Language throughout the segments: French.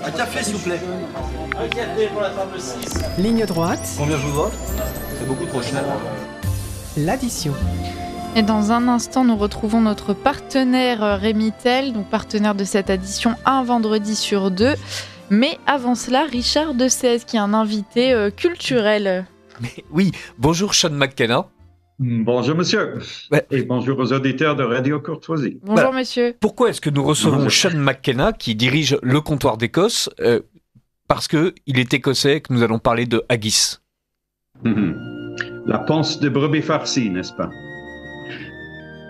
Un café, s'il vous plaît. Un café pour la table 6. Ligne droite, Combien je vous dois? C'est beaucoup trop cher. l'addition. Et dans un instant, nous retrouvons notre partenaire Rémitel, donc partenaire de cette édition un vendredi sur deux. Mais avant cela, Richard de Sèze, qui est un invité culturel. Mais oui, bonjour Sean McKenna. Bonjour monsieur, Ouais. et bonjour aux auditeurs de Radio Courtoisie. Bonjour Voilà. monsieur. Pourquoi est-ce que nous recevons Bonjour. Sean McKenna qui dirige le comptoir d'Écosse parce que il est écossais et que nous allons parler de haggis. La panse de brebis farcie, n'est-ce pas?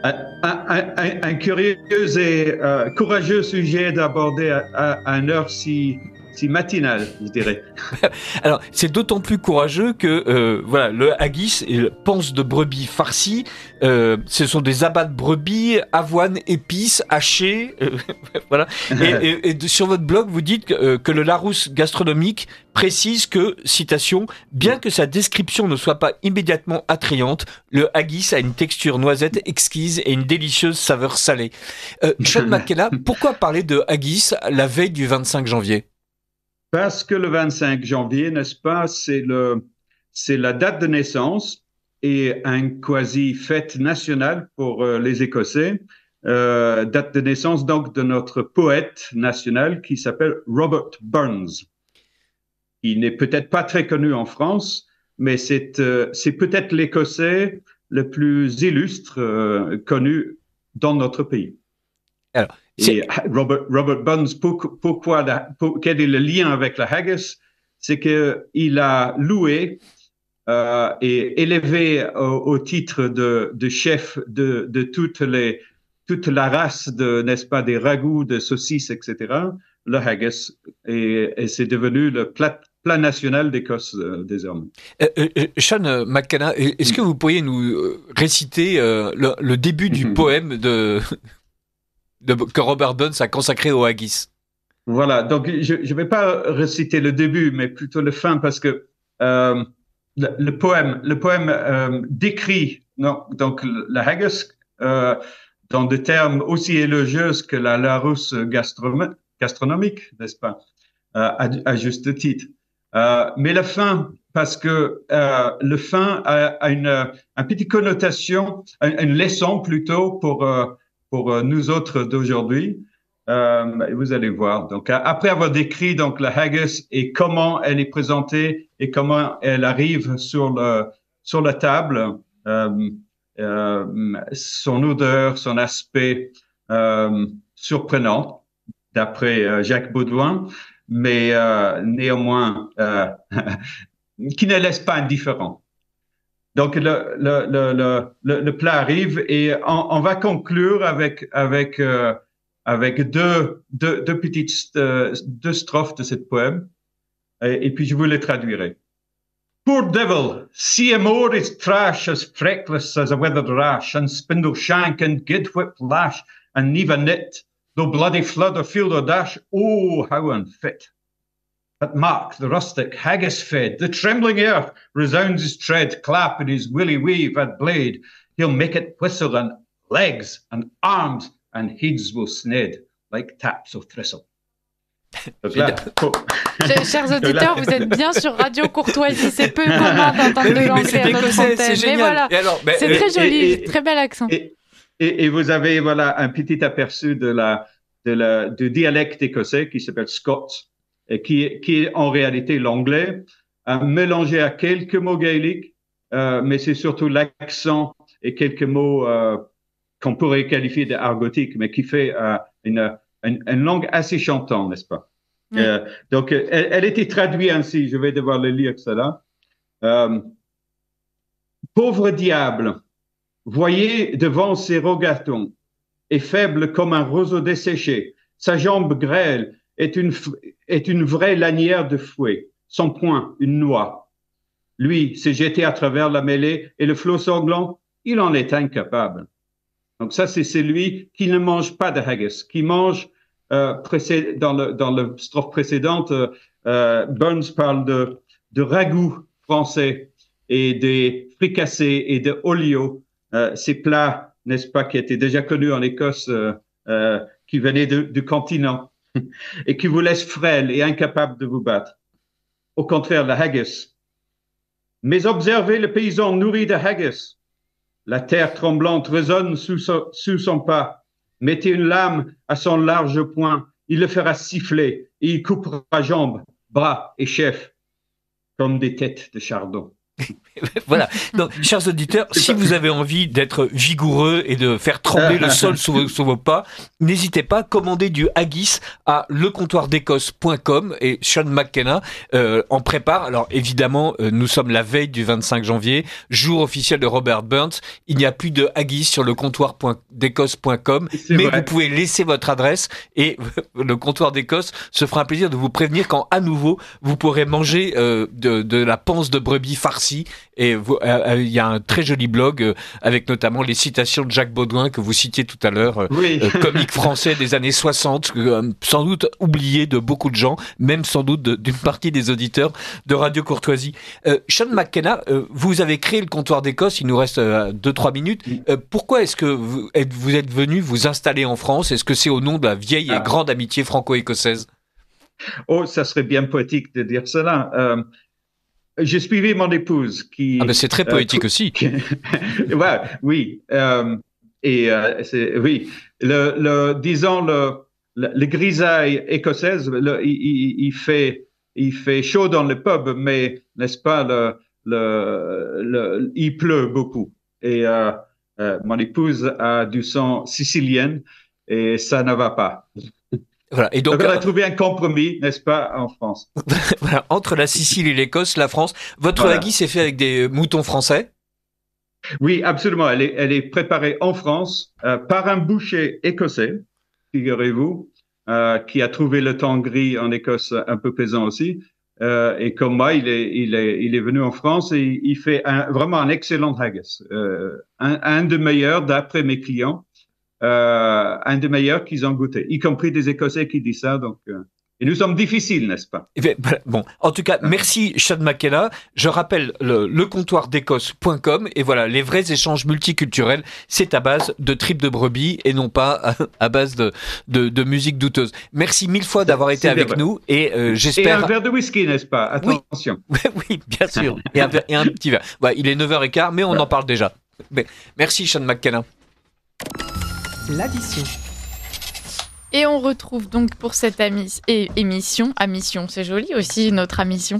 Un curieux et courageux sujet d'aborder à une heure si matinale, je dirais. Alors, c'est d'autant plus courageux que voilà, le haggis et le panse de brebis farci, ce sont des abats de brebis, avoine, épices, hachées, voilà. Sur votre blog, vous dites que le Larousse gastronomique précise que, citation, bien que sa description ne soit pas immédiatement attrayante, le haggis a une texture noisette exquise et une délicieuse saveur salée. Sean McKenna, pourquoi parler de haggis la veille du 25 janvier ? Parce que le 25 janvier, n'est-ce pas, c'est la date de naissance et un quasi-fête nationale pour les Écossais. Date de naissance donc de notre poète national qui s'appelle Robert Burns. Il n'est peut-être pas très connu en France, mais c'est peut-être l'Écossais le plus illustre connu dans notre pays. Alors, et Robert Burns, quel est le lien avec la haggis? C'est qu'il a loué et élevé au titre de chef de toute la race n'est-ce pas, des ragoûts, de saucisses, etc., le haggis, et c'est devenu le plat national d'Écosse désormais. Sean McKenna, est-ce que vous pourriez nous réciter le début du poème que Robert Burns a consacré au haggis? Voilà, donc je ne vais pas réciter le début, mais plutôt le fin, parce que le poème décrit donc le haggis dans des termes aussi élogieux que la Larousse gastronomique, n'est-ce pas, à juste titre. Mais le fin, parce que le fin a une petite connotation, une leçon plutôt pour nous autres d'aujourd'hui. Vous allez voir. Donc, après avoir décrit donc la haggis et comment elle est présentée et comment elle arrive sur la table, son odeur, son aspect surprenant, d'après Jacques Baudouin, mais néanmoins qui ne laisse pas indifférent. Donc le plat arrive et on va conclure avec deux petites deux strophes de ce poème et puis je vous les traduirai. Poor devil, see him o'er his trash as freckless as a withered rash, and spindle shank and gid-whip lash, and never knit, though bloody flood or field or dash, oh, how unfit. But mark the rustic haggis fed, the trembling earth resounds his tread, clap in his willy weave at blade, he'll make it whistle, and legs and arms and heads will sned like taps of thistle. Chers auditeurs, vous êtes bien sur Radio Courtoisie. C'est peu commun d'entendre de l'anglais à notre antenne. Mais voilà, c'est très joli, très bel accent. Et vous avez voilà un petit aperçu du dialecte écossais qui s'appelle Scots, et qui est en réalité l'anglais, mélangé à quelques mots gaéliques, mais c'est surtout l'accent et quelques mots qu'on pourrait qualifier d'argotique, mais qui fait une langue assez chantante, n'est-ce pas? Donc, elle était traduite ainsi, je vais devoir le lire cela. Pauvre diable, voyez devant ses rogatons, est faible comme un roseau desséché, sa jambe grêle est une vraie lanière de fouet, son poing une noix. Lui s'est jeté à travers la mêlée et le flot sanglant, il en est incapable. Donc ça, c'est celui qui ne mange pas de haggis, qui mange, dans le strophe précédente, Burns parle de ragoût français et des fricassés et de olio, ces plats, n'est-ce pas, qui étaient déjà connus en Écosse, qui venaient du continent. et qui vous laisse frêle et incapable de vous battre. Au contraire, la haggis. Mais observez le paysan nourri de haggis. La terre tremblante résonne sous son pas. Mettez une lame à son large poing, il le fera siffler et il coupera jambes, bras et chefs comme des têtes de chardon. Voilà. Donc, chers auditeurs, si vous avez envie d'être vigoureux et de faire trembler le sol sous vos pas, n'hésitez pas, commandez du haggis à lecomptoirdécosse.com et Sean McKenna en prépare. Alors évidemment, nous sommes la veille du 25 janvier, jour officiel de Robert Burns. Il n'y a plus de haggis sur lecomptoirdécosse.com, mais vrai. vous pouvez laisser votre adresse et le comptoir d'Écosse se fera un plaisir de vous prévenir quand à nouveau vous pourrez manger de la panse de brebis farcie. Et il y a un très joli blog avec notamment les citations de Jacques Baudouin que vous citiez tout à l'heure, Oui. comique français des années 60, sans doute oublié de beaucoup de gens, même sans doute d'une partie des auditeurs de Radio Courtoisie. Sean McKenna, vous avez créé le comptoir d'Écosse, il nous reste 2-3 minutes. Pourquoi est-ce que vous êtes venu vous installer en France? Est-ce que c'est au nom de la vieille et grande amitié franco-écossaise? Oh, ça serait bien poétique de dire cela. J'ai suivi mon épouse qui. Ah ben c'est très poétique aussi. Ouais, oui. Oui. Disons le grisaille écossaise, il fait chaud dans le pub, mais n'est-ce pas il pleut beaucoup. Et mon épouse a du sang sicilien et ça ne va pas. Voilà. Et donc, on a trouvé un compromis, n'est-ce pas, en France. Voilà, entre la Sicile et l'Écosse, la France. Votre haggis est fait avec des moutons français? Oui, absolument. Elle est préparée en France par un boucher écossais, figurez-vous, qui a trouvé le temps gris en Écosse un peu pesant aussi. Et comme moi, il est venu en France et il fait vraiment un excellent haggis. Un des meilleurs d'après mes clients. Un des meilleurs qu'ils ont goûté, y compris des Écossais qui disent ça. Donc, et nous sommes difficiles, n'est-ce pas? Bon, en tout cas, merci Sean McKenna. Je rappelle lecomptoirdécosse.com et voilà, les vrais échanges multiculturels, c'est à base de tripes de brebis et non pas à base de musique douteuse. Merci mille fois d'avoir été avec nous et j'espère. Et un verre de whisky, n'est-ce pas? Attention. Oui, bien sûr. Et un petit verre. Ouais, il est 9h15, mais on en parle déjà. Mais, merci Sean McKenna. L'addition. Et on retrouve donc pour cette émission, c'est joli aussi notre émission,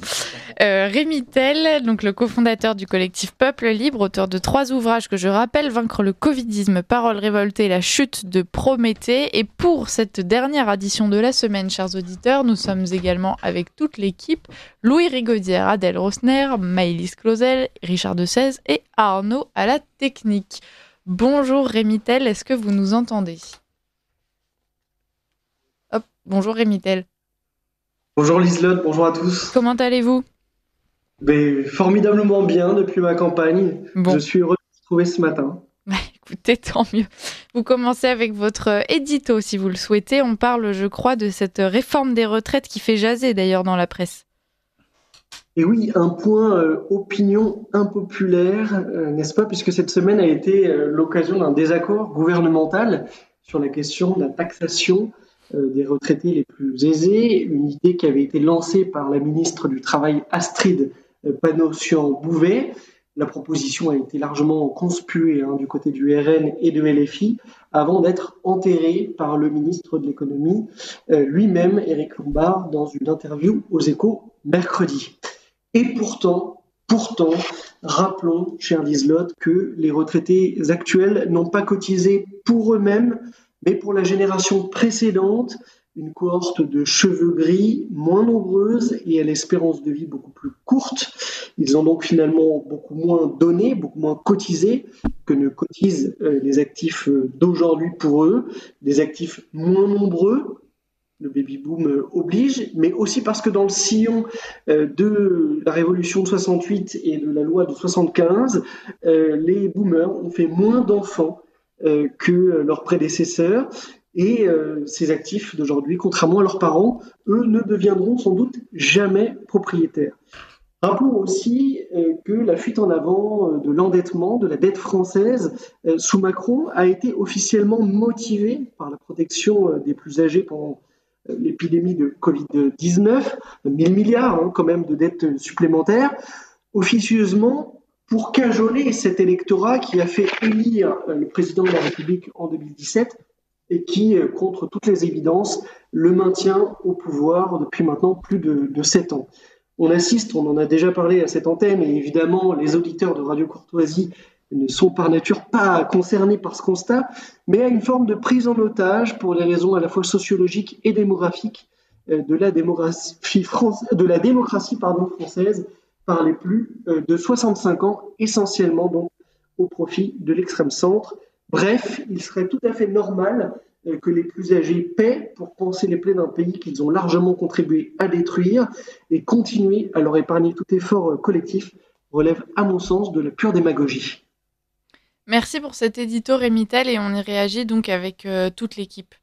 Rémi Tell, donc le cofondateur du collectif Peuple Libre, auteur de 3 ouvrages que je rappelle, Vaincre le Covidisme, Paroles révoltées, la chute de Prométhée. Et pour cette dernière édition de la semaine, chers auditeurs, nous sommes également avec toute l'équipe, Louis Rigaudière, Adèle Rosner, Maëlys Clausel, Richard de Sèze et Arnaud à la technique. Bonjour Rémi Tell, est-ce que vous nous entendez ? Hop, bonjour Rémi Tell. Bonjour Liselotte, bonjour à tous. Comment allez-vous ? Formidablement bien depuis ma campagne. Bon. Je suis heureux de vous retrouver ce matin. Écoutez, tant mieux. Vous commencez avec votre édito si vous le souhaitez. On parle, je crois, de cette réforme des retraites qui fait jaser d'ailleurs dans la presse. Et oui, un point opinion impopulaire, n'est-ce pas, puisque cette semaine a été l'occasion d'un désaccord gouvernemental sur la question de la taxation des retraités les plus aisés, une idée qui avait été lancée par la ministre du Travail Astrid Panosyan-Bouvet. La proposition a été largement conspuée du côté du RN et de LFI avant d'être enterrée par le ministre de l'économie lui-même, Éric Lombard, dans une interview aux Échos mercredi. Et pourtant, rappelons, chère Liselotte, que les retraités actuels n'ont pas cotisé pour eux-mêmes, mais pour la génération précédente, une cohorte de cheveux gris moins nombreuse et à l'espérance de vie beaucoup plus courte. Ils ont donc finalement beaucoup moins donné, beaucoup moins cotisé que ne cotisent les actifs d'aujourd'hui pour eux, des actifs moins nombreux. Le baby-boom oblige, mais aussi parce que dans le sillon de la révolution de 68 et de la loi de 75, les boomers ont fait moins d'enfants que leurs prédécesseurs. Et ces actifs d'aujourd'hui, contrairement à leurs parents, eux ne deviendront sans doute jamais propriétaires. Rappelons aussi que la fuite en avant de l'endettement, de la dette française sous Macron a été officiellement motivée par la protection des plus âgés pendant l'épidémie de Covid-19, 1000 milliards quand même de dettes supplémentaires, officieusement pour cajoler cet électorat qui a fait élire le président de la République en 2017 et qui, contre toutes les évidences, le maintient au pouvoir depuis maintenant plus de 7 ans. On assiste, on en a déjà parlé à cette antenne, et évidemment les auditeurs de Radio Courtoisie ne sont par nature pas concernés par ce constat, mais à une forme de prise en otage pour des raisons à la fois sociologiques et démographiques de la démocratie française par les plus de 65 ans, essentiellement donc au profit de l'extrême centre. Bref, il serait tout à fait normal que les plus âgés paient pour panser les plaies d'un pays qu'ils ont largement contribué à détruire, et continuer à leur épargner tout effort collectif relève à mon sens de la pure démagogie. Merci pour cet édito Rémitel, et on y réagit donc avec toute l'équipe.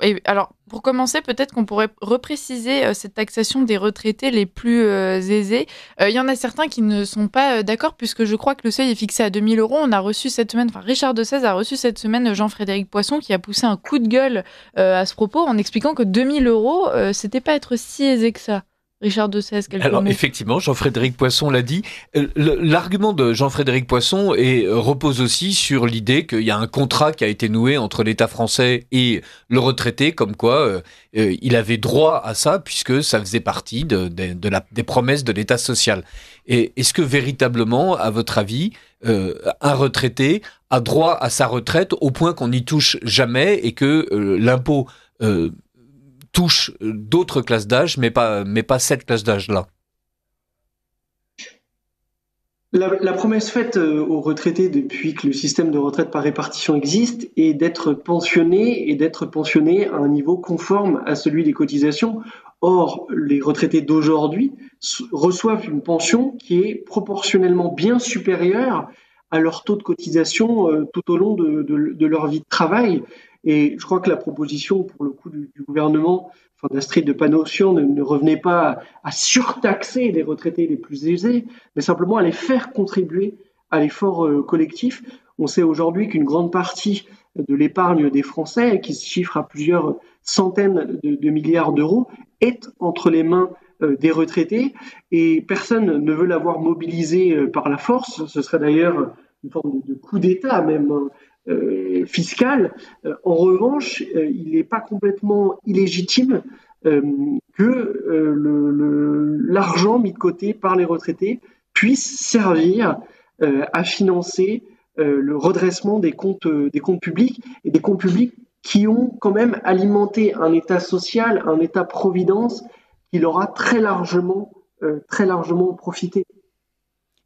Et alors, pour commencer, peut-être qu'on pourrait repréciser cette taxation des retraités les plus aisés. Il y en a certains qui ne sont pas d'accord, puisque je crois que le seuil est fixé à 2 000 €. On a reçu cette semaine, Richard de Sèze a reçu cette semaine Jean-Frédéric Poisson, qui a poussé un coup de gueule à ce propos, en expliquant que 2 000 €, c'était pas être si aisé que ça. Richard de Sèze, quelques mots. Effectivement, Jean-Frédéric Poisson l'a dit. L'argument de Jean-Frédéric Poisson repose aussi sur l'idée qu'il y a un contrat qui a été noué entre l'État français et le retraité, comme quoi il avait droit à ça, puisque ça faisait partie des promesses de l'État social. Et est-ce que véritablement, à votre avis, un retraité a droit à sa retraite au point qu'on n'y touche jamais, et que l'impôt touche d'autres classes d'âge, mais pas cette classe d'âge-là? La promesse faite aux retraités depuis que le système de retraite par répartition existe est d'être pensionnés, à un niveau conforme à celui des cotisations. Or, les retraités d'aujourd'hui reçoivent une pension qui est proportionnellement bien supérieure à leur taux de cotisation tout au long de leur vie de travail. Et je crois que la proposition, pour le coup, du gouvernement, d'Astrid de Panosyan, ne revenait pas à surtaxer les retraités les plus aisés, mais simplement à les faire contribuer à l'effort collectif. On sait aujourd'hui qu'une grande partie de l'épargne des Français, qui se chiffre à plusieurs centaines de milliards d'euros, est entre les mains des retraités, et personne ne veut l'avoir mobilisée par la force. Ce serait d'ailleurs une forme de coup d'État même fiscal. En revanche, il n'est pas complètement illégitime que l'argent mis de côté par les retraités puisse servir à financer le redressement des comptes publics, et des comptes publics qui ont quand même alimenté un État social, un État-providence qui leur a très largement profité.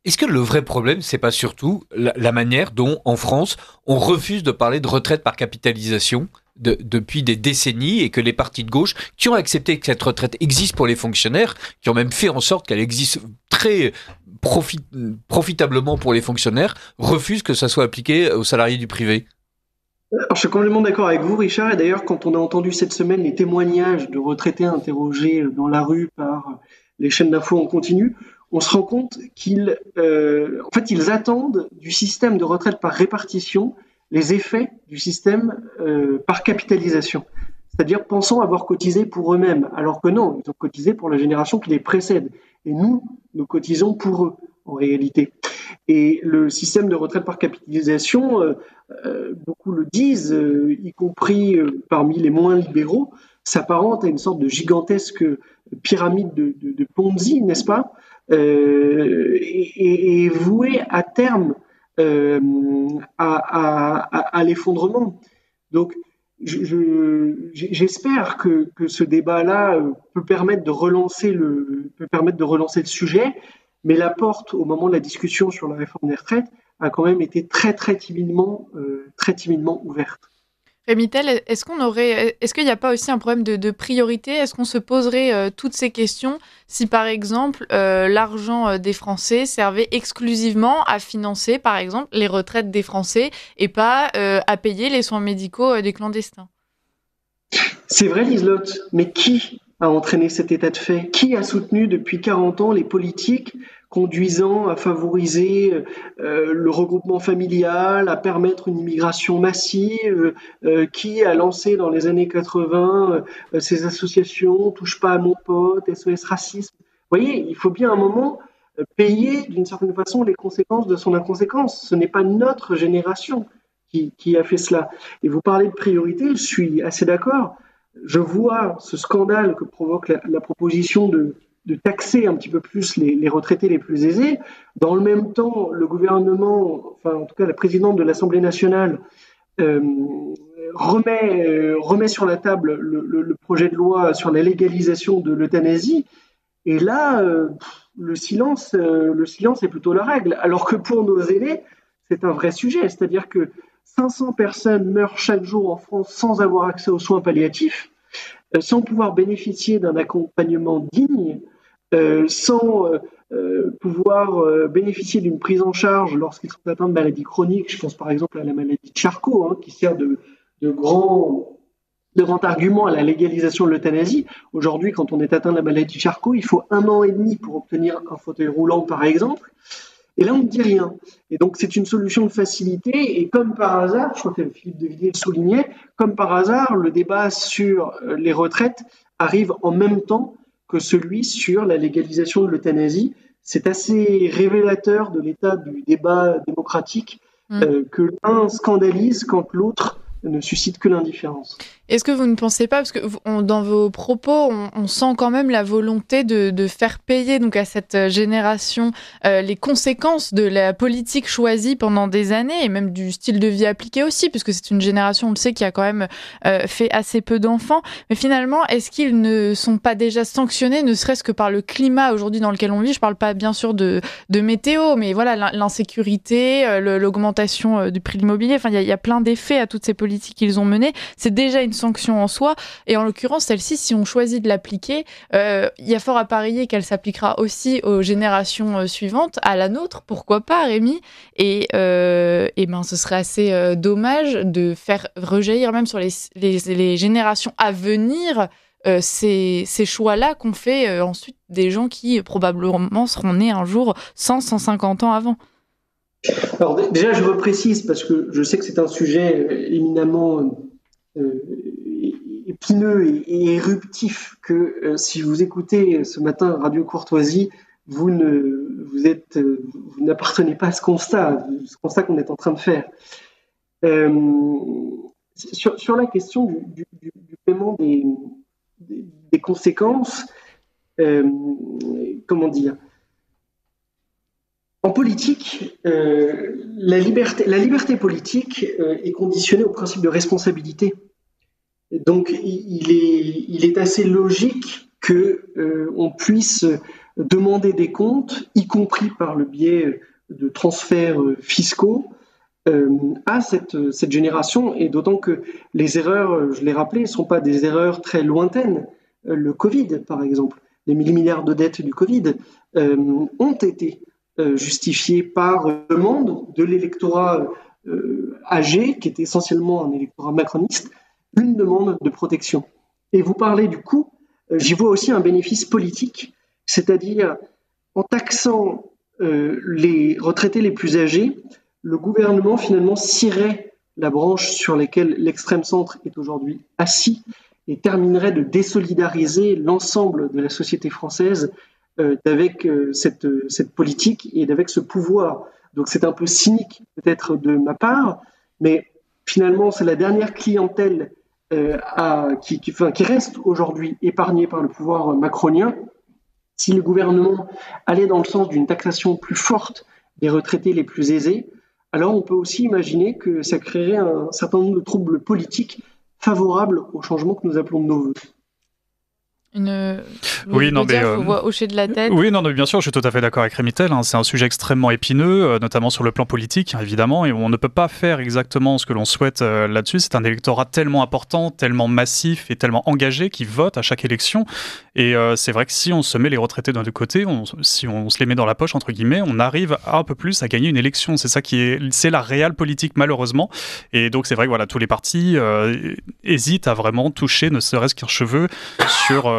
Est-ce que le vrai problème, c'est pas surtout la manière dont, en France, on refuse de parler de retraite par capitalisation depuis des décennies, et que les partis de gauche, qui ont accepté que cette retraite existe pour les fonctionnaires, qui ont même fait en sorte qu'elle existe très profitablement pour les fonctionnaires, refusent que ça soit appliqué aux salariés du privé? Alors, je suis complètement d'accord avec vous, Richard. Et d'ailleurs, quand on a entendu cette semaine les témoignages de retraités interrogés dans la rue par les chaînes d'infos en continu, on se rend compte qu'ils attendent du système de retraite par répartition les effets du système par capitalisation. C'est-à-dire pensant avoir cotisé pour eux-mêmes, alors que non, ils ont cotisé pour la génération qui les précède. Et nous cotisons pour eux, en réalité. Et le système de retraite par capitalisation, beaucoup le disent, y compris parmi les moins libéraux, s'apparente à une sorte de gigantesque pyramide de Ponzi, n'est-ce pas, et voué à terme à l'effondrement. Donc, j'espère que ce débat-là peut permettre de relancer le sujet, mais la porte, au moment de la discussion sur la réforme des retraites, a quand même été très timidement ouverte. Rémitel, est-ce qu'il n'y a pas aussi un problème de priorité? Est-ce qu'on se poserait toutes ces questions si, par exemple, l'argent des Français servait exclusivement à financer, par exemple, les retraites des Français, et pas à payer les soins médicaux des clandestins? C'est vrai, Liselotte, mais qui a entraîné cet état de fait? Qui a soutenu depuis 40 ans les politiques conduisant à favoriser le regroupement familial, à permettre une immigration massive, qui a lancé dans les années 80 ces associations Touche pas à mon pote, SOS Racisme? Vous voyez, il faut bien un moment payer d'une certaine façon les conséquences de son inconséquence. Ce n'est pas notre génération qui a fait cela. Et vous parlez de priorité, je suis assez d'accord. Je vois ce scandale que provoque la proposition de taxer un petit peu plus les retraités les plus aisés. Dans le même temps, le gouvernement, enfin en tout cas la présidente de l'Assemblée nationale, remet sur la table le projet de loi sur la légalisation de l'euthanasie. Et là, le silence est plutôt la règle. Alors que pour nos aînés, c'est un vrai sujet. C'est-à-dire que 500 personnes meurent chaque jour en France sans avoir accès aux soins palliatifs, sans pouvoir bénéficier d'un accompagnement digne, sans pouvoir bénéficier d'une prise en charge lorsqu'ils sont atteints de maladies chroniques. Je pense par exemple à la maladie de Charcot, qui sert de grand argument à la légalisation de l'euthanasie. Aujourd'hui, quand on est atteint de la maladie de Charcot, il faut 1 an et demi pour obtenir un fauteuil roulant, par exemple. Et là, on ne dit rien. Et donc, c'est une solution de facilité. Et comme par hasard, je crois que Philippe de Villiers le soulignait, comme par hasard, le débat sur les retraites arrive en même temps que celui sur la légalisation de l'euthanasie. C'est assez révélateur de l'état du débat démocratique que l'un scandalise quand l'autre ne suscite que l'indifférence. Est-ce que vous ne pensez pas, parce que dans vos propos, on sent quand même la volonté de faire payer donc à cette génération les conséquences de la politique choisie pendant des années et même du style de vie appliqué aussi, puisque c'est une génération, on le sait, qui a quand même fait assez peu d'enfants. Mais finalement, est-ce qu'ils ne sont pas déjà sanctionnés, ne serait-ce que par le climat aujourd'hui dans lequel on vit? Je parle pas bien sûr de météo, mais voilà, l'insécurité, l'augmentation du prix de l'immobilier. Enfin, il y a plein d'effets à toutes ces politiques qu'ils ont menées. C'est déjà une sanction en soi, et en l'occurrence celle-ci, si on choisit de l'appliquer, il y a fort à parier qu'elle s'appliquera aussi aux générations suivantes, à la nôtre, pourquoi pas, Rémi, et ce serait assez dommage de faire rejaillir même sur les générations à venir ces choix-là qu'ont fait ensuite des gens qui probablement seront nés un jour 150 ans avant. Alors déjà, je reprécise, parce que je sais que c'est un sujet éminemment épineux et éruptif, que si vous écoutez ce matin Radio Courtoisie, vous n'appartenez pas à ce constat qu'on est en train de faire. Sur la question du paiement des conséquences, comment dire, en politique, la liberté politique est conditionnée au principe de responsabilité. Donc, il est assez logique qu'on puisse demander des comptes, y compris par le biais de transferts fiscaux, à cette génération, et d'autant que les erreurs, je l'ai rappelé, ne sont pas des erreurs très lointaines. Le Covid, par exemple, les 1000 milliards de dettes du Covid ont été justifiés par demande de l'électorat âgé, qui est essentiellement un électorat macroniste, une demande de protection. Et vous parlez du coût, j'y vois aussi un bénéfice politique, c'est-à-dire en taxant les retraités les plus âgés, le gouvernement finalement cirerait la branche sur laquelle l'extrême centre est aujourd'hui assis et terminerait de désolidariser l'ensemble de la société française d'avec cette politique et d'avec ce pouvoir. Donc c'est un peu cynique peut-être de ma part, mais finalement c'est la dernière clientèle qui reste aujourd'hui épargnée par le pouvoir macronien. Si le gouvernement allait dans le sens d'une taxation plus forte des retraités les plus aisés, alors on peut aussi imaginer que ça créerait un certain nombre de troubles politiques favorables au changement que nous appelons de nos voeux. Oui, non, mais vous voit hocher de la tête. Oui, non, mais bien sûr, je suis tout à fait d'accord avec Rémi Tel. C'est un sujet extrêmement épineux, notamment sur le plan politique, évidemment, et on ne peut pas faire exactement ce que l'on souhaite là-dessus. C'est un électorat tellement important, tellement massif et tellement engagé qui vote à chaque élection. Et c'est vrai que si on se met les retraités d'un côté, si on se les met dans la poche, entre guillemets, on arrive un peu plus à gagner une élection. C'est ça c'est la réelle politique, malheureusement. Et donc c'est vrai que voilà, tous les partis hésitent à vraiment toucher, ne serait-ce qu'un cheveu,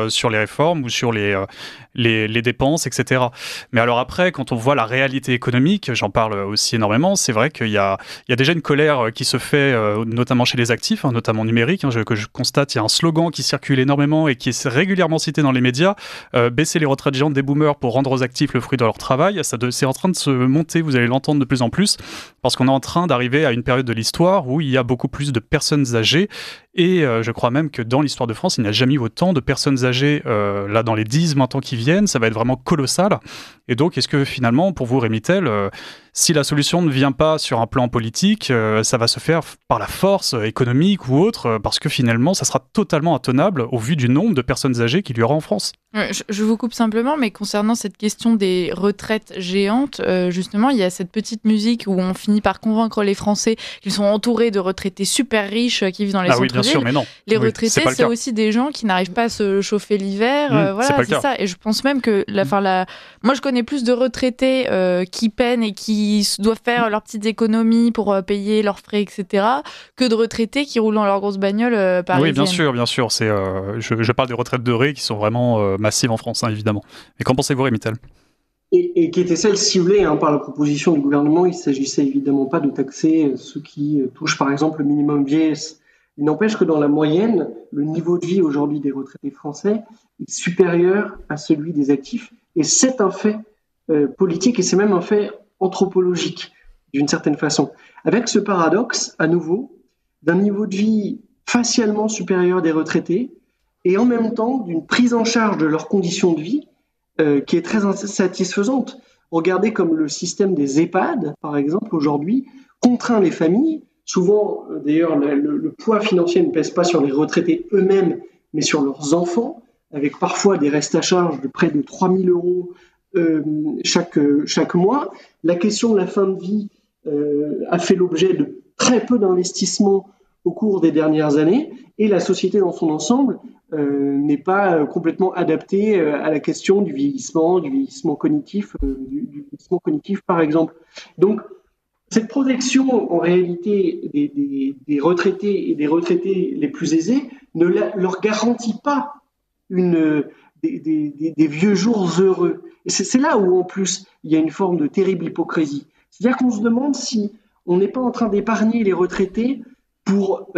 sur les réformes ou sur les dépenses, etc. Mais alors après, quand on voit la réalité économique, j'en parle aussi énormément, c'est vrai qu'il y a déjà une colère qui se fait, notamment chez les actifs, notamment numériques, que je constate. Il y a un slogan qui circule énormément et qui est régulièrement cité dans les médias, baisser les retraites géantes des boomers pour rendre aux actifs le fruit de leur travail. C'est en train de se monter, vous allez l'entendre de plus en plus, parce qu'on est en train d'arriver à une période de l'histoire où il y a beaucoup plus de personnes âgées. Et je crois même que dans l'histoire de France, il n'y a jamais eu autant de personnes âgées là dans les 10-20 ans qui viennent. Ça va être vraiment colossal. Et donc, est-ce que finalement, pour vous, Rémy Tell, si la solution ne vient pas sur un plan politique, ça va se faire par la force économique ou autre, parce que finalement, ça sera totalement intenable au vu du nombre de personnes âgées qu'il y aura en France. Je vous coupe simplement, mais concernant cette question des retraites géantes, justement, il y a cette petite musique où on finit par convaincre les Français qu'ils sont entourés de retraités super riches qui vivent dans les centres-villes. Bien sûr, mais non. Les retraités, c'est aussi des gens qui n'arrivent pas à se chauffer l'hiver. Voilà, c'est ça. Et je pense même que moi, je connais plus de retraités qui peinent et qui doivent faire leurs petites économies pour payer leurs frais, etc., que de retraités qui roulent dans leur grosse bagnole parisienne. Oui, bien sûr. Je parle des retraites dorées qui sont vraiment massives en France, évidemment. Mais qu'en pensez-vous, Rémy Tell ? Et qui étaient celles ciblées par la proposition du gouvernement. Il ne s'agissait évidemment pas de taxer ceux qui touchent par exemple le minimum vieillesse. Il n'empêche que dans la moyenne, le niveau de vie aujourd'hui des retraités français est supérieur à celui des actifs. Et c'est un fait politique et c'est même un fait anthropologique d'une certaine façon. Avec ce paradoxe, à nouveau, d'un niveau de vie facialement supérieur des retraités et en même temps d'une prise en charge de leurs conditions de vie qui est très insatisfaisante. Regardez comme le système des EHPAD, par exemple, aujourd'hui, contraint les familles. Souvent, d'ailleurs, le poids financier ne pèse pas sur les retraités eux-mêmes, mais sur leurs enfants, avec parfois des restes à charge de près de 3 000 euros chaque mois. La question de la fin de vie a fait l'objet de très peu d'investissements au cours des dernières années, et la société dans son ensemble n'est pas complètement adaptée à la question du vieillissement cognitif, du vieillissement cognitif par exemple. Donc, cette protection, en réalité, des retraités et des retraités les plus aisés ne leur garantit pas des vieux jours heureux. Et c'est là où, en plus, il y a une forme de terrible hypocrisie. C'est-à-dire qu'on se demande si on n'est pas en train d'épargner les retraités pour,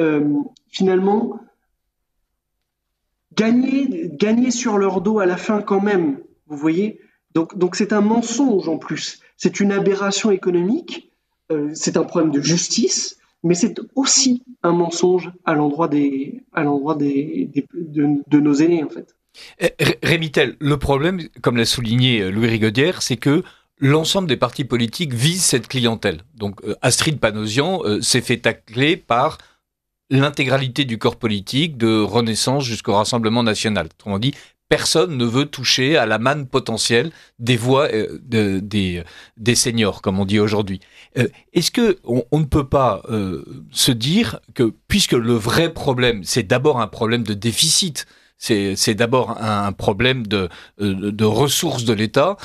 finalement, gagner sur leur dos à la fin quand même. Vous voyez ? Donc c'est un mensonge, en plus. C'est une aberration économique. C'est un problème de justice, mais c'est aussi un mensonge à l'endroit de nos aînés, en fait. Rémy Tell, le problème, comme l'a souligné Louis Rigaudière, c'est que l'ensemble des partis politiques visent cette clientèle. Donc Astrid Panosyan s'est fait tacler par l'intégralité du corps politique, de Renaissance jusqu'au Rassemblement national. Autrement dit, personne ne veut toucher à la manne potentielle des voix des seniors, comme on dit aujourd'hui. Est-ce que on ne peut pas se dire que, puisque le vrai problème, c'est d'abord un problème de déficit, c'est d'abord un problème de ressources de l'État,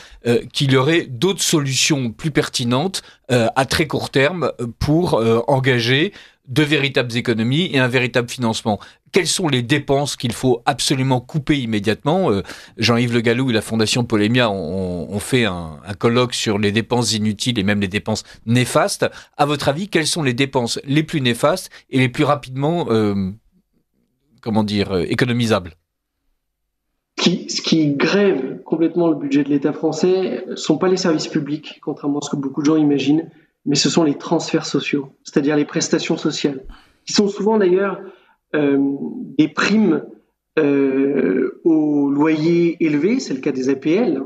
qu'il y aurait d'autres solutions plus pertinentes à très court terme pour engager de véritables économies et un véritable financement. Quelles sont les dépenses qu'il faut absolument couper immédiatement ? Jean-Yves Le Gallou et la Fondation Polémia ont fait un colloque sur les dépenses inutiles et même les dépenses néfastes. À votre avis, quelles sont les dépenses les plus néfastes et les plus rapidement, économisables ? Ce qui grève complètement le budget de l'État français ne sont pas les services publics, contrairement à ce que beaucoup de gens imaginent, mais ce sont les transferts sociaux, c'est-à-dire les prestations sociales, qui sont souvent d'ailleurs des primes aux loyers élevés, c'est le cas des APL.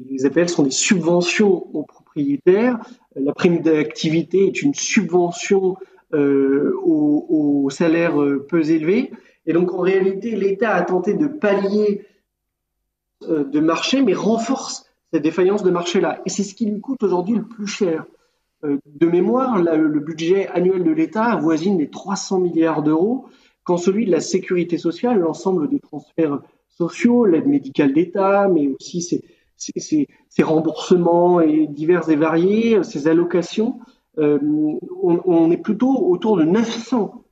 Les APL sont des subventions aux propriétaires. La prime d'activité est une subvention aux salaires peu élevés. Et donc en réalité, l'État a tenté de pallier de marché, mais renforce cette défaillance de marché-là. Et c'est ce qui lui coûte aujourd'hui le plus cher. De mémoire, le budget annuel de l'État avoisine les 300 milliards d'euros, quand celui de la sécurité sociale, l'ensemble des transferts sociaux, l'aide médicale d'État, mais aussi ces remboursements et divers et variés, ces allocations. On est plutôt autour de 900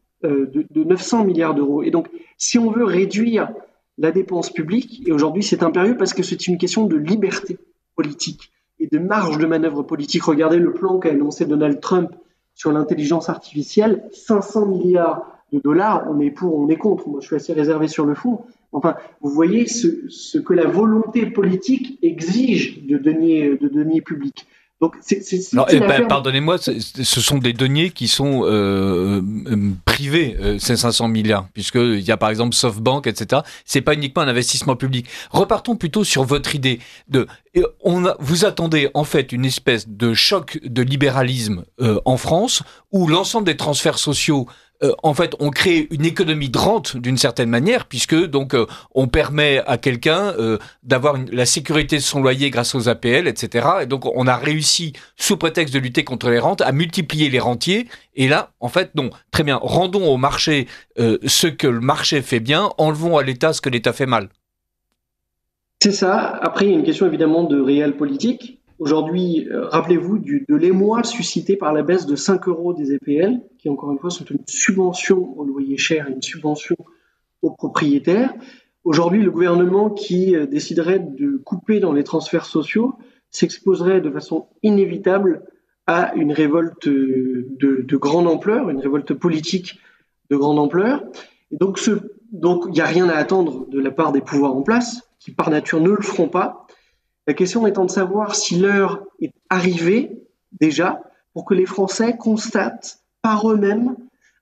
milliards d'euros. Et donc, si on veut réduire la dépense publique, et aujourd'hui c'est impérieux parce que c'est une question de liberté politique et de marge de manœuvre politique. Regardez le plan qu'a annoncé Donald Trump sur l'intelligence artificielle, 500 milliards de dollars, on est pour, on est contre. Moi, je suis assez réservé sur le fond. Enfin, vous voyez ce que la volonté politique exige de deniers publics. Donc, pardonnez-moi, ce sont des deniers qui sont privés, ces 500 milliards, puisqu'il y a par exemple SoftBank, etc. C'est pas uniquement un investissement public. Repartons plutôt sur votre idée vous attendez en fait une espèce de choc de libéralisme en France, où l'ensemble des transferts sociaux en fait, on crée une économie de rente d'une certaine manière, puisque donc on permet à quelqu'un d'avoir la sécurité de son loyer grâce aux APL, etc. Et donc on a réussi, sous prétexte de lutter contre les rentes, à multiplier les rentiers. Et là, en fait, non. Très bien. Rendons au marché ce que le marché fait bien, enlevons à l'État ce que l'État fait mal. C'est ça. Après, il y a une question évidemment de réel politique. Aujourd'hui, rappelez-vous de l'émoi suscité par la baisse de 5 € des APL, qui encore une fois sont une subvention au loyer cher et une subvention aux propriétaires. Aujourd'hui, le gouvernement qui déciderait de couper dans les transferts sociaux s'exposerait de façon inévitable à une révolte de grande ampleur, une révolte politique de grande ampleur. Et donc, il n'y a rien à attendre de la part des pouvoirs en place, qui par nature ne le feront pas. La question étant de savoir si l'heure est arrivée déjà pour que les Français constatent par eux-mêmes,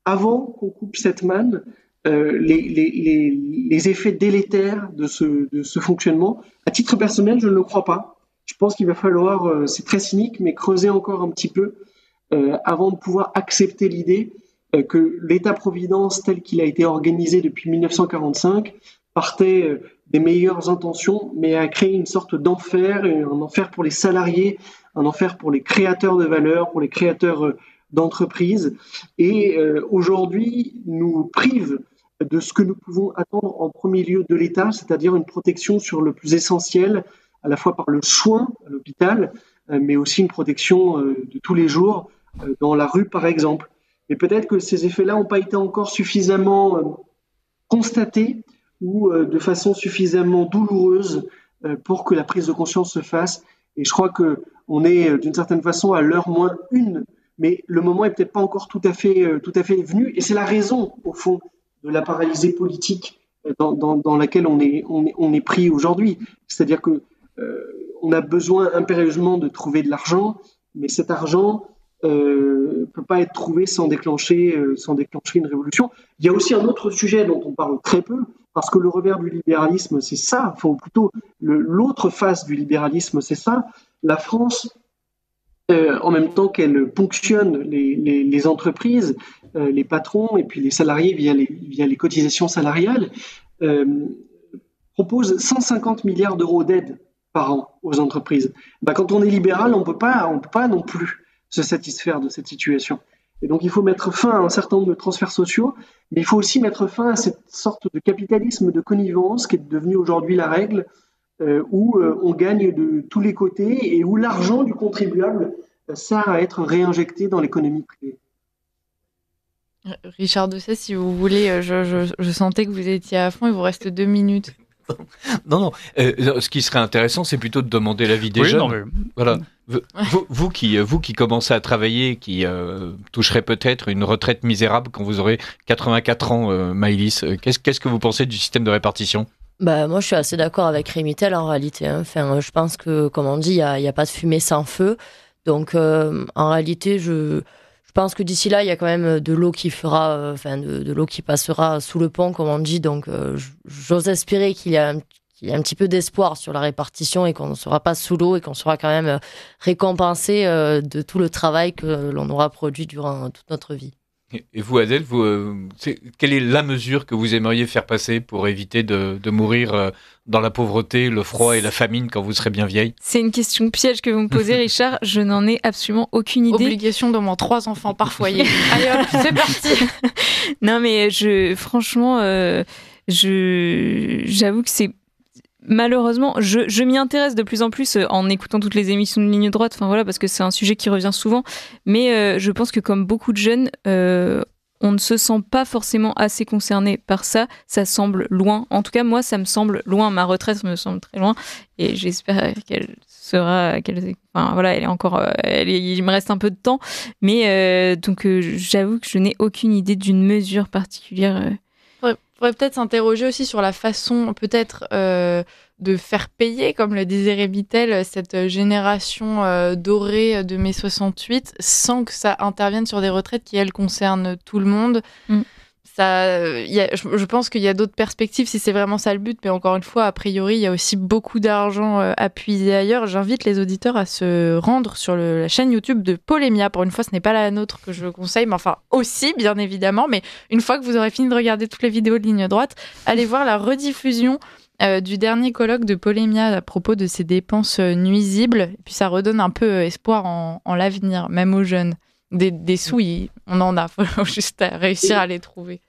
avant qu'on coupe cette manne, les effets délétères de ce fonctionnement. À titre personnel, je ne le crois pas. Je pense qu'il va falloir, c'est très cynique, mais creuser encore un petit peu avant de pouvoir accepter l'idée que l'État-providence tel qu'il a été organisé depuis 1945 partait des meilleures intentions, mais a créé une sorte d'enfer, un enfer pour les salariés, un enfer pour les créateurs de valeur, pour les créateurs d'entreprises, et aujourd'hui nous prive de ce que nous pouvons attendre en premier lieu de l'État, c'est-à-dire une protection sur le plus essentiel, à la fois par le soin à l'hôpital, mais aussi une protection de tous les jours, dans la rue par exemple. Et peut-être que ces effets-là n'ont pas été encore suffisamment constatés ou de façon suffisamment douloureuse pour que la prise de conscience se fasse. Et je crois qu'on est d'une certaine façon à l'heure moins une, mais le moment est peut-être pas encore tout à fait venu. Et c'est la raison, au fond, de la paralysie politique dans laquelle on est pris aujourd'hui. C'est-à-dire que on a besoin impérieusement de trouver de l'argent, mais cet argent peut pas être trouvé sans déclencher une révolution. Il y a aussi un autre sujet dont on parle très peu, parce que le revers du libéralisme, c'est ça, enfin, plutôt l'autre face du libéralisme, c'est ça. La France, en même temps qu'elle ponctionne les entreprises, les patrons et puis les salariés via les cotisations salariales, propose 150 milliards d'euros d'aide par an aux entreprises. Quand on est libéral, on peut pas non plus se satisfaire de cette situation. Et donc, il faut mettre fin à un certain nombre de transferts sociaux, mais il faut aussi mettre fin à cette sorte de capitalisme de connivence qui est devenu aujourd'hui la règle, où on gagne de tous les côtés et où l'argent du contribuable sert à être réinjecté dans l'économie privée. Richard Dessay, si vous voulez, je sentais que vous étiez à fond, il vous reste 2 minutes. Non. Ce qui serait intéressant, c'est plutôt de demander l'avis des jeunes. Mais... Voilà. Vous qui commencez à travailler, qui toucherez peut-être une retraite misérable quand vous aurez 84 ans, Maëlys, qu'est-ce que vous pensez du système de répartition ? Moi, je suis assez d'accord avec Rémitel en réalité. Enfin, je pense que, comme on dit, il y a pas de fumée sans feu. Donc, en réalité, je pense que d'ici là, il y a quand même de l'eau qui fera, de l'eau qui passera sous le pont, comme on dit. Donc, j'ose espérer qu'il y a un petit peu d'espoir sur la répartition et qu'on ne sera pas sous l'eau et qu'on sera quand même récompensé de tout le travail que l'on aura produit durant toute notre vie. Et vous, Adèle, quelle est la mesure que vous aimeriez faire passer pour éviter de mourir dans la pauvreté, le froid et la famine quand vous serez bien vieille ? C'est une question piège que vous me posez, Richard. Je n'en ai absolument aucune idée. Obligation d'au moins 3 enfants par foyer. Allez hop, c'est parti. Non, mais franchement, j'avoue que c'est malheureusement, je m'y intéresse de plus en plus en écoutant toutes les émissions de Ligne Droite, parce que c'est un sujet qui revient souvent, mais je pense que comme beaucoup de jeunes, on ne se sent pas forcément assez concerné par ça, ça semble loin. En tout cas, moi, ça me semble loin, ma retraite me semble très loin, et j'espère qu'elle sera... elle est encore... il me reste un peu de temps, mais donc j'avoue que je n'ai aucune idée d'une mesure particulière. Faudrait peut-être s'interroger aussi sur la façon, peut-être, de faire payer, comme le disait Rémy-Tel, cette génération dorée de mai 68, sans que ça intervienne sur des retraites qui, elles, concernent tout le monde. Je pense qu'il y a d'autres perspectives, si c'est vraiment ça le but, mais encore une fois, a priori, il y a aussi beaucoup d'argent à puiser ailleurs. J'invite les auditeurs à se rendre sur la chaîne YouTube de Polémia. Pour une fois, ce n'est pas la nôtre que je conseille, mais enfin aussi, bien évidemment. Mais une fois que vous aurez fini de regarder toutes les vidéos de Ligne Droite, allez voir la rediffusion du dernier colloque de Polémia à propos de ces dépenses nuisibles. Et puis ça redonne un peu espoir en l'avenir, même aux jeunes. Des sous, on en a, faut juste réussir à les trouver.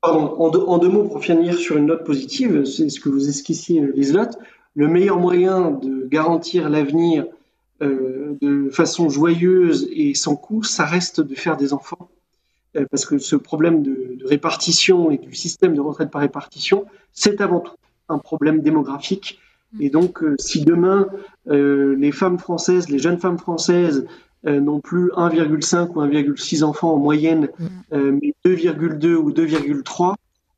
En deux mots, pour finir sur une note positive, c'est ce que vous esquissiez, Liselotte. Le meilleur moyen de garantir l'avenir de façon joyeuse et sans coût, ça reste de faire des enfants. Parce que ce problème de répartition et du système de retraite par répartition, c'est avant tout un problème démographique. Et donc, si demain, les femmes françaises, les jeunes femmes françaises, non plus 1,5 ou 1,6 enfants en moyenne, mais 2,2 ou 2,3,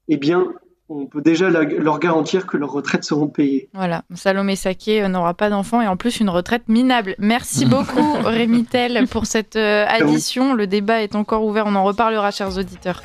eh bien, on peut déjà leur garantir que leurs retraites seront payées. Voilà, Salomé Saké n'aura pas d'enfants et en plus une retraite minable. Merci beaucoup Rémy-Tel pour cette addition. Le débat est encore ouvert, on en reparlera, chers auditeurs.